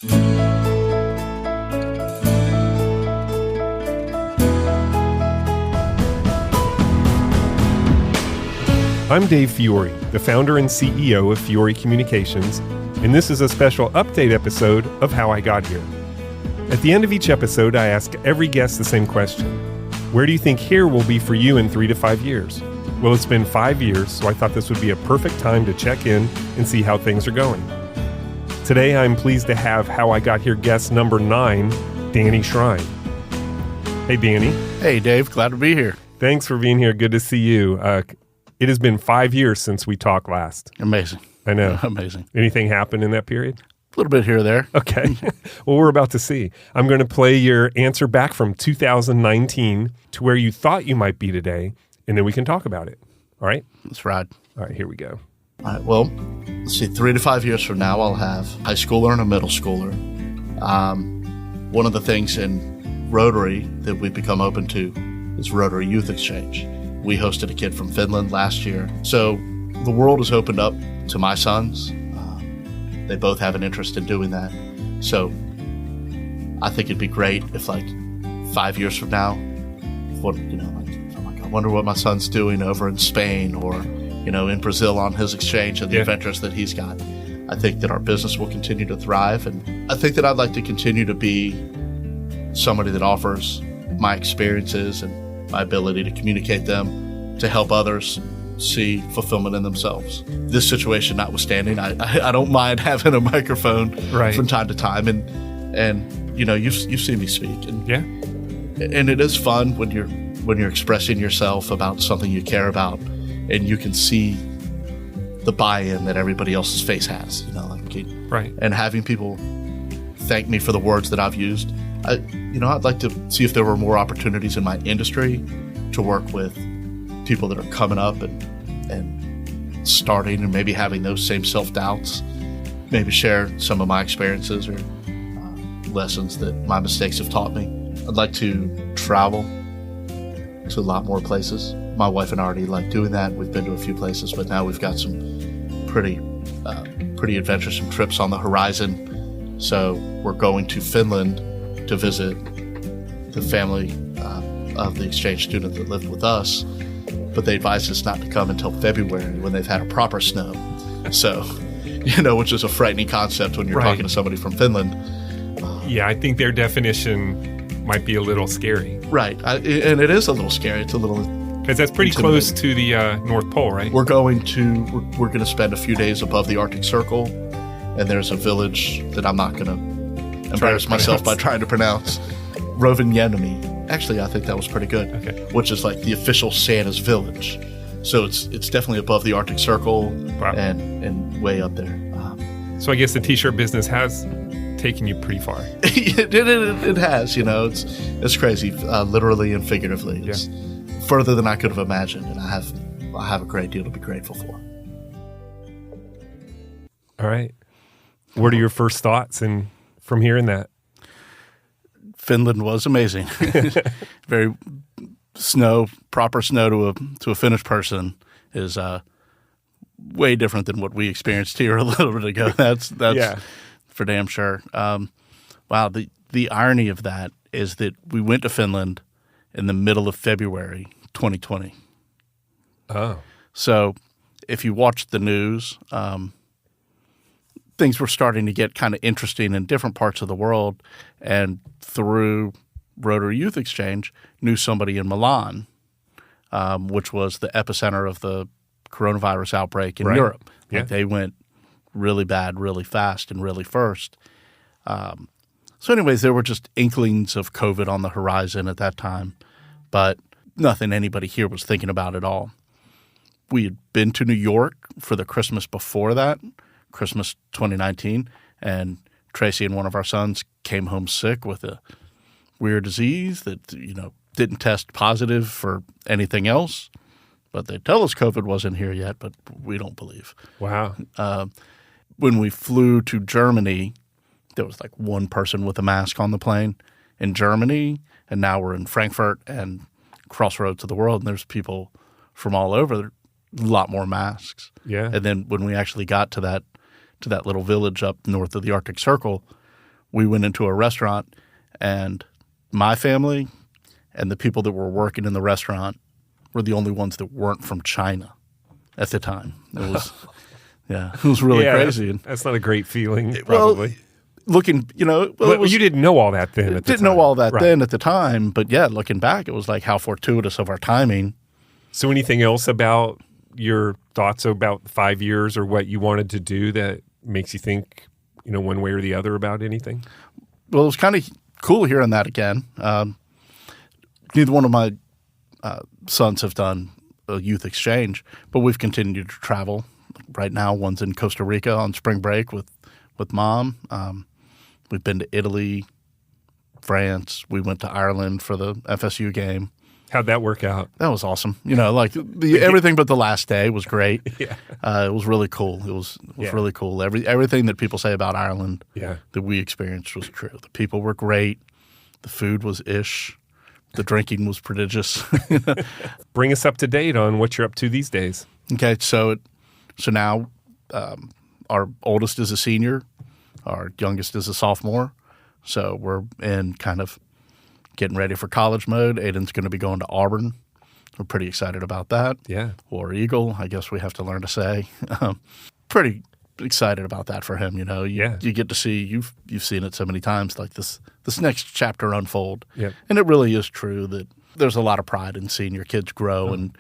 I'm Dave Fiore, the founder and CEO of Fiore Communications, and this is a special update episode of How I Got Here. At the end of each episode, I ask every guest the same question. Where do you think here will be for you in 3 to 5 years? Well, it's been 5 years, so I thought this would be a perfect time to check in and see how things are going. Today, I'm pleased to have How I Got Here guest number 9, Danny Shrine. Hey, Danny. Hey, Dave. Glad to be here. Thanks for being here. Good to see you. It has been 5 years since we talked last. Amazing. I know. Amazing. Anything happened in that period? A little bit here or there. Okay. Well, we're about to see. I'm going to play your answer back from 2019 to where you thought you might be today, and then we can talk about it. All right? Let's ride. All right, here we go. All right. Well, let's see. 3 to 5 years from now, I'll have a high schooler and a middle schooler. One of the things in Rotary that we've become open to is Rotary Youth Exchange. We hosted a kid from Finland last year. So the world has opened up to my sons. They both have an interest in doing that. So I think it'd be great if 5 years from now, I wonder what my son's doing over in Spain or, in Brazil on his exchange and the adventures that he's got. I think that our business will continue to thrive. And I think that I'd like to continue to be somebody that offers my experiences and my ability to communicate them to help others see fulfillment in themselves. This situation notwithstanding, I don't mind having a microphone from time to time, and you've seen me speak, and it is fun when you're expressing yourself about something you care about, and you can see the buy-in that everybody else's face has, and having people thank me for the words that I've used. I'd like to see if there were more opportunities in my industry to work with people that are coming up and starting and maybe having those same self-doubts, maybe share some of my experiences or lessons that my mistakes have taught me. I'd like to travel to a lot more places. My wife and I already like doing that. We've been to a few places, but now we've got some pretty adventuresome trips on the horizon. So we're going to Finland to visit the family of the exchange student that lived with us, but they advised us not to come until February when they've had a proper snow. So, which is a frightening concept when you're talking to somebody from Finland. I think their definition might be a little scary. Right, and it is a little scary. It's a little because that's pretty close to the North Pole, right? We're going to spend a few days above the Arctic Circle, and there's a village that I'm not going to embarrass myself by trying to pronounce. Rovaniemi. Actually, I think that was pretty good. Okay. Which is like the official Santa's village. So it's definitely above the Arctic Circle. Wow. and way up there. So I guess the T-shirt business has taken you pretty far. It has. It's crazy, literally and figuratively. It's further than I could have imagined, and I have a great deal to be grateful for. All right. What are your first thoughts from hearing that? Finland was amazing. Very proper snow to a Finnish person is way different than what we experienced here a little bit ago. That's for damn sure. Wow, the irony of that is that we went to Finland in the middle of February 2020. Oh. So if you watched the news, things were starting to get kind of interesting in different parts of the world, and through Rotary Youth Exchange, knew somebody in Milan, which was the epicenter of the coronavirus outbreak in Europe. Yeah. They went really bad, really fast, and really first. So anyways, there were just inklings of COVID on the horizon at that time, but nothing anybody here was thinking about at all. We had been to New York for the Christmas before that, Christmas 2019, and Tracy and one of our sons came home sick with a weird disease that, didn't test positive for anything else. But they tell us COVID wasn't here yet, but we don't believe. Wow. When we flew to Germany, there was like one person with a mask on the plane in Germany, and now we're in Frankfurt and crossroads of the world, and there's people from all over, a lot more masks. Yeah. And then when we actually got to that little village up north of the Arctic Circle, we went into a restaurant, and my family and the people that were working in the restaurant were the only ones that weren't from China at the time. It was, it was really crazy. That's not a great feeling, probably. Well, looking, you didn't know all that then. Didn't know all that then at the time, but looking back, it was like how fortuitous of our timing. So, anything else about your thoughts about 5 years or what you wanted to do that makes you think, one way or the other about anything? Well, it was kind of cool hearing that again. Neither one of my sons have done a youth exchange, but we've continued to travel. Right now, one's in Costa Rica on spring break with mom. We've been to Italy, France. We went to Ireland for the FSU game. How'd that work out? That was awesome. Everything but the last day was great. Yeah. It was really cool. It was really cool. Everything that people say about Ireland that we experienced was true. The people were great. The food was ish. The drinking was prodigious. Bring us up to date on what you're up to these days. Okay, so now our oldest is a senior. Our youngest is a sophomore. So we're in kind of getting ready for college mode. Aiden's going to be going to Auburn. We're pretty excited about that. Yeah. Or Eagle, I guess we have to learn to say. Pretty excited about that for him. You get to see, you've seen it so many times, like this next chapter unfold. Yep. And it really is true that there's a lot of pride in seeing your kids grow and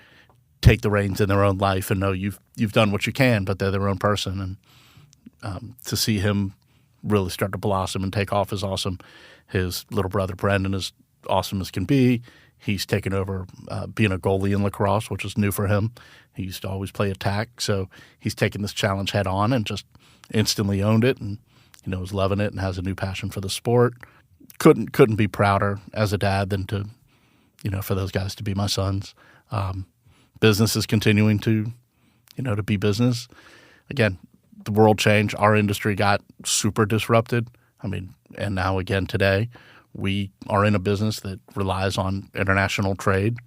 take the reins in their own life and know you've done what you can, but they're their own person. And to see him really start to blossom and take off is awesome. His little brother Brendan is awesome as can be. He's taken over being a goalie in lacrosse, which is new for him. He used to always play attack, so he's taken this challenge head on and just instantly owned it, and is loving it and has a new passion for the sport. Couldn't be prouder as a dad than to, for those guys to be my sons. Business is continuing to, to be business. Again, the world changed. Our industry got super disrupted. And now again today, we are in a business that relies on international trade.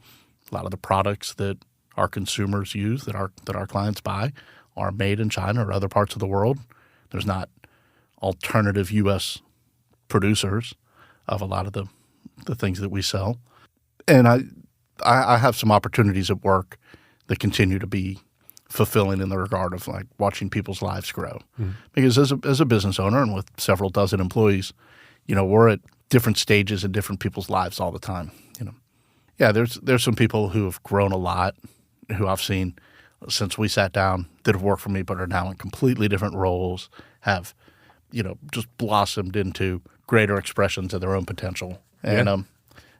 A lot of the products that our consumers use, that our clients buy, are made in China or other parts of the world. There's not alternative U.S. producers of a lot of the things that we sell. And I have some opportunities at work that continue to be fulfilling in the regard of like watching people's lives grow. Mm-hmm. Because as a business owner and with several dozen employees, we're at different stages in different people's lives all the time. There's some people who have grown a lot, who I've seen since we sat down that have worked for me but are now in completely different roles, have, just blossomed into greater expressions of their own potential. And,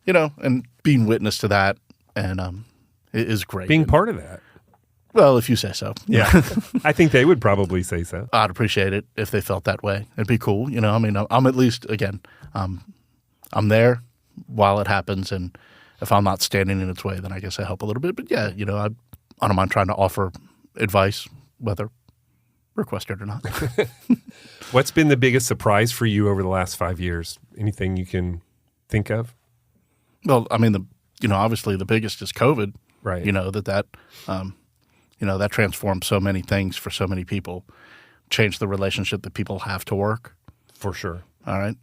and being witness to that and it is great. Being part of that. Well, if you say so. Yeah. I think they would probably say so. I'd appreciate it if they felt that way. It'd be cool. I'm at least, again, I'm there while it happens, and if I'm not standing in its way, then I guess I help a little bit. But I don't mind trying to offer advice, whether requested or not. What's been the biggest surprise for you over the last 5 years? Anything you can think of? Well, obviously the biggest is COVID. Right. That transformed so many things for so many people, changed the relationship that people have to work. For sure. All right.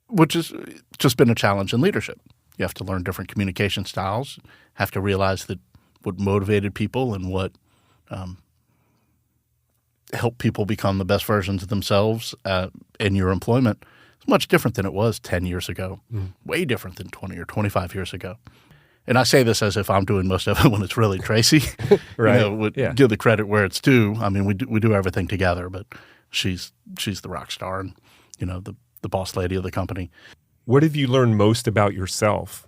Which has just been a challenge in leadership. You have to learn different communication styles, have to realize that what motivated people and what helped people become the best versions of themselves in your employment is much different than it was 10 years ago, way different than 20 or 25 years ago. And I say this as if I'm doing most of it when it's really Tracy. Right. Give the credit where it's due. We do everything together, but she's the rock star and the boss lady of the company. What have you learned most about yourself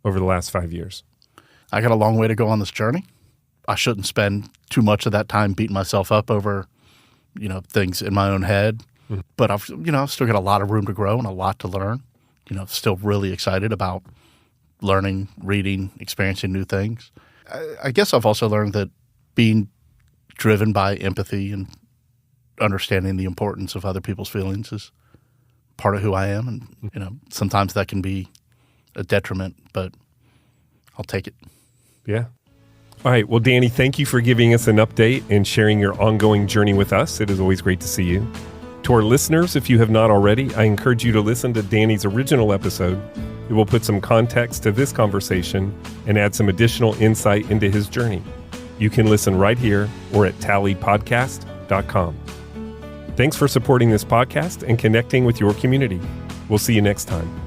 over the last 5 years? I got a long way to go on this journey. I shouldn't spend too much of that time beating myself up over, things in my own head. Mm-hmm. But I've still got a lot of room to grow and a lot to learn. Still really excited about learning, reading, experiencing new things. I guess I've also learned that being driven by empathy and understanding the importance of other people's feelings is part of who I am. And, sometimes that can be a detriment, but I'll take it. Yeah. All right. Well, Danny, thank you for giving us an update and sharing your ongoing journey with us. It is always great to see you. To our listeners, if you have not already, I encourage you to listen to Danny's original episode. It will put some context to this conversation and add some additional insight into his journey. You can listen right here or at tallypodcast.com. Thanks for supporting this podcast and connecting with your community. We'll see you next time.